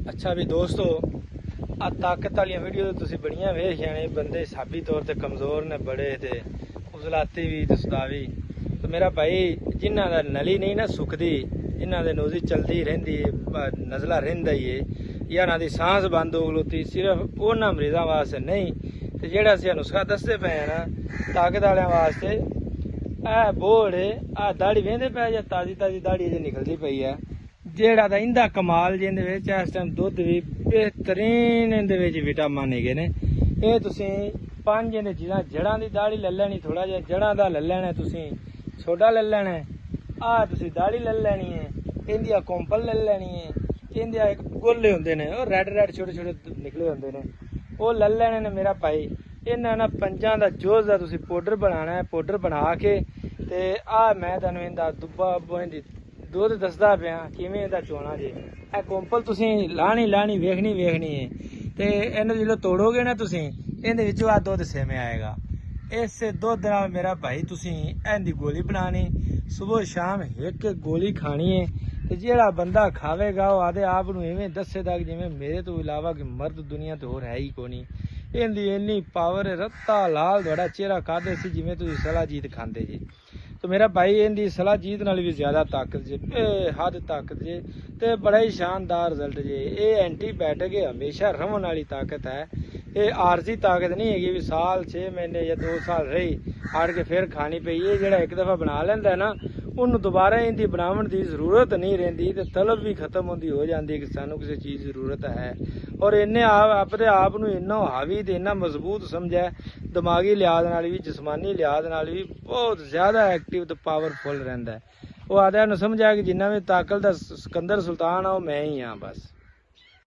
अच्छा भी दोस्तों आ ताकत वाली वीडियो तो तुसी बड़ियां वेख जाने बंदे हिसाबी तौर ते कमजोर ने बड़े ते उजलाती भी ते सतावी तो मेरा भाई जिन्हां दा नली नहीं ना सुखदी जिन्हां दे नोजी चलदी रहिंदी नज़ला रहिंदा ही है या ना दी सांस बंद हो गलोती सिर्फ उन्हां मरीज़ां वास्ते नहीं ते जेड़ा असीं नुस्खा दसदे पे ना ताकत वालियां वास्ते आ बोड़ आ दाड़ी वेंदे पे या ताजी ताजी दाड़ी जे निकलदी पई है जेड़ा दा इंदा कमाल जिंदे विच इस टाइम दुध भी बेहतरीन इंदे विच विटामिन हैगे ने ये तुसीं पंज इंदे चीज़ां जड़ां दी दाड़ी ले लैनी थोड़ा जिहा जड़ां दा ले लैना तुसीं छोटा ले लैना आ तुसीं दाड़ी ले लैनी है इंदिया कोंपल ले लैनी है इंदिया एक गोले हुंदे ने ओह रेड रेड छोटे छोटे निकले हुंदे ने ओह ले लैने ने मेरा भाई इन्हां ना पंजां दा जोज़ दा तुसीं पाउडर बनाना है पाउडर बना के ते आ मैं तुहानूं इंदा दुब्बा इंदी दुध दसदा पिया किवें इंदा चोना जे ए कोंपल तुसीं लानी वेखनी है ते इन्हूं जो तोड़ोगे ना तुसीं इहदे विचों आ दुध सेमे आएगा इस दुध नाल मेरा भाई तुसीं इहदी गोली बनानी सुबह शाम एक गोली खानी है ते जेड़ा बंदा खावेगा वो आदे आप नूं इवें दस्सेगा कि जिवें मेरे तो इलावा कि मर्द दुनिया ते होर है ही कोनी इहदी इन्नी पावर रत्ता लाल तुहाडा चेहरा कादे सी जिवें तुसीं सलाजीत खांदे जी तो मेरा भाई इनकी सलाजीत नाल भी ज्यादा ताकत जे बेहद ताकत जे ते बड़ा ही शानदार रिजल्ट जे ये एंटीबायोटिक हमेशा रहन वाली ताकत है ये आरजी ताकत नहीं हैगी भी साल 6 महीने या 2 साल रही हाड़ के फिर खानी पई ये जेड़ा एक दफा बना लेंदा है ना उन्होंने दोबारा इनकी बनावन की जरूरत नहीं रहिंदी ते तलब भी खत्म होंदी हो जाती कि सानू किसी चीज़ की जरूरत है और इन्हें अपने आप नूं इन्ना हावी ते इन्ना मजबूत समझा दिमागी लिहाज नाल भी जिसमानी लिहाज नाल भी बहुत ज्यादा एक्टिव ते पावरफुल रहिंदा है वो आदे नूं समझा कि जिन्ना भी ताकत दा सिकंदर सुल्तान आ मैं ही हाँ बस।